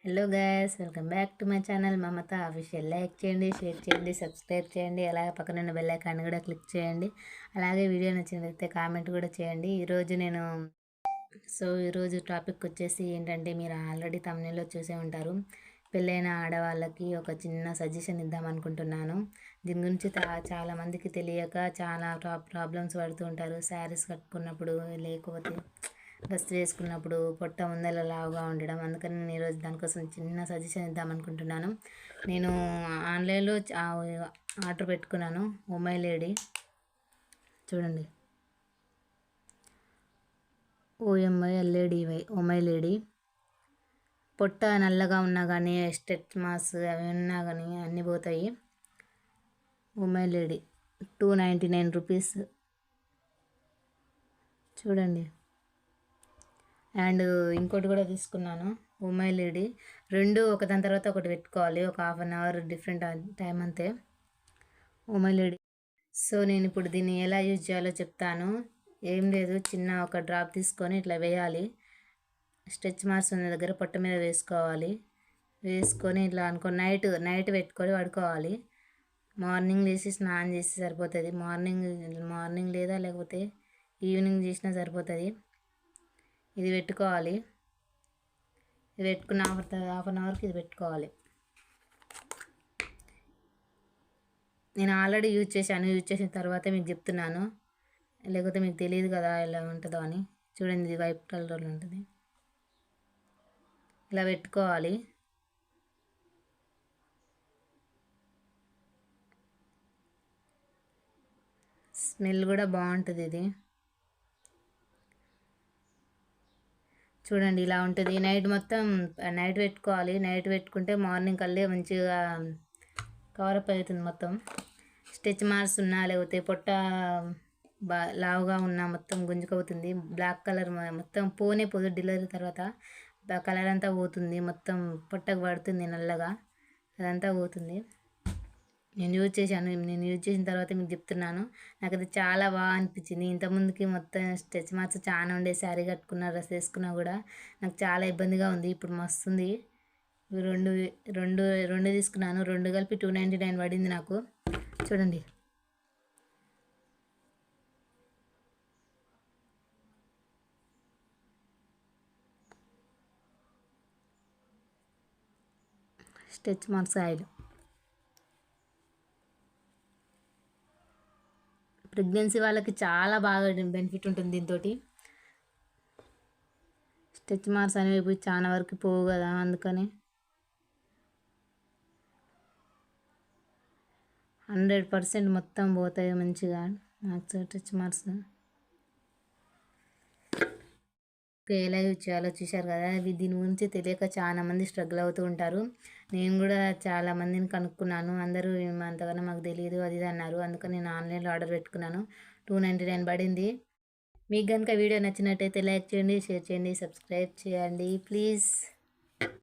Hello guys, welcome back to my channel Mamata official. Like చేయండి, share చేయండి, subscribe చేయండి. అలాగే పక్కన ఉన్న బెల్ ఐకాన్ కూడా క్లిక్ చేయండి. అలాగే వీడియో నచ్చినట్లయితే కామెంట్ కూడా చేయండి. ఈరోజు టాపిక్ వచ్చేసి ఏంటంటే, మీరు ఆల్రెడీ తమిళలో చూసే ఉంటారు. పెళ్ళైన ఆడవాళ్ళకి ఒక చిన్న సజెషన్ ఇద్దాం అనుకుంటున్నాను. దీని గురించి చాలామందికి తెలియక చాలా ప్రాబ్లమ్స్ పడుతూ ఉంటారు. శారీస్ కట్టుకున్నప్పుడు, లేకపోతే డ్రెస్ వేసుకున్నప్పుడు పొట్ట ముందర లావుగా ఉండడం. అందుకని నేను ఈరోజు దానికోసం చిన్న సజెషన్ ఇద్దాం అనుకుంటున్నాను. నేను ఆన్లైన్లో ఆర్డర్ పెట్టుకున్నాను. ఒమై లేడీ చూడండి, OMILADY ఒమై లేడీ. పొట్ట నల్లగా ఉన్నా కానీ, స్ట్రెచ్ మార్క్స్ అవి ఉన్నా కానీ అన్నీ పోతాయి. ఒమై లేడీ 299 రూపీస్ చూడండి. అండ్ ఇంకోటి కూడా తీసుకున్నాను, ఒమై లేడీ. రెండు ఒకదాని తర్వాత ఒకటి పెట్టుకోవాలి, ఒక half an hour different time అంతే. Oh my lady. సో నేను ఇప్పుడు దీన్ని ఎలా యూజ్ చేయాలో చెప్తాను. ఏం లేదు, చిన్న ఒక డ్రాప్ తీసుకొని ఇట్లా వేయాలి. స్ట్రెచ్ మార్క్స్ ఉన్న దగ్గర పొట్ట మీద వేసుకొని ఇట్లా అనుకో నైట్ పెట్టుకొని పడుకోవాలి. మార్నింగ్ లేచి స్నానం చేసి సరిపోతుంది. మార్నింగ్ లేదా లేకపోతే ఈవినింగ్ చేసినా సరిపోతుంది. ఇది పెట్టుకోవాలి. ఇది పెట్టుకున్న హాఫ్ అన్ అవర్కి ఇది పెట్టుకోవాలి. నేను ఆల్రెడీ యూజ్ చేసిన తర్వాత మీకు చెప్తున్నాను, లేకపోతే మీకు తెలియదు కదా ఎలా ఉంటుందో అని. చూడండి, ఇది వైట్ కలర్లో ఉంటుంది. ఇలా పెట్టుకోవాలి. స్మెల్ కూడా బాగుంటుంది ఇది. చూడండి, ఇలా ఉంటుంది. నైట్ పెట్టుకోవాలి. నైట్ పెట్టుకుంటే మార్నింగ్ కల్లా మంచిగా కవరప్ అవుతుంది మొత్తం. స్ట్రెచ్ మార్క్స్ ఉన్నా లేకపోతే పొట్ట లావుగా ఉన్నా మొత్తం గుంజుకవుతుంది. బ్లాక్ కలర్ మొత్తం పోదు. డెలివరీ తర్వాత కలర్ అంతా పోతుంది, మొత్తం పొట్టకు పడుతుంది నల్లగా, అదంతా పోతుంది. నేను యూజ్ చేసిన తర్వాత మీకు చెప్తున్నాను. నాకు అది చాలా బాగా అనిపించింది. ఇంతకుముందుకి మొత్తం స్ట్రెచ్ మార్క్స్ చాలా ఉండే. శారీ కట్టుకున్న, డ్రెస్ వేసుకున్నా కూడా నాకు చాలా ఇబ్బందిగా ఉంది. ఇప్పుడు మస్తుంది. రెండు తీసుకున్నాను. రెండు కలిపి 299 పడింది నాకు. చూడండి, స్ట్రెచ్ మార్క్స్ ఆయిల్. ప్రెగ్నెన్సీ వాళ్ళకి చాలా బాగా బెనిఫిట్ ఉంటుంది దీంతో. స్ట్రెచ్ మార్క్స్ అనేవి చాలా వరకు పోవు కదా, అందుకని 100% మొత్తం పోతాయి మంచిగా మార్క్స్, స్ట్రెచ్ మార్క్స్. ఎలా యూజ్ చేయాలో చూశారు కదా. దీని గురించి తెలియక చాలామంది స్ట్రగుల్ అవుతూ ఉంటారు. నేను కూడా చాలామందిని కనుక్కున్నాను. అందరూ అంతగానో మాకు తెలియదు అది ఇది అన్నారు. అందుకని నేను ఆన్లైన్లో ఆర్డర్ పెట్టుకున్నాను. 299 పడింది. మీకు కనుక వీడియో నచ్చినట్టయితే లైక్ చేయండి, షేర్ చేయండి, సబ్స్క్రైబ్ చేయండి ప్లీజ్.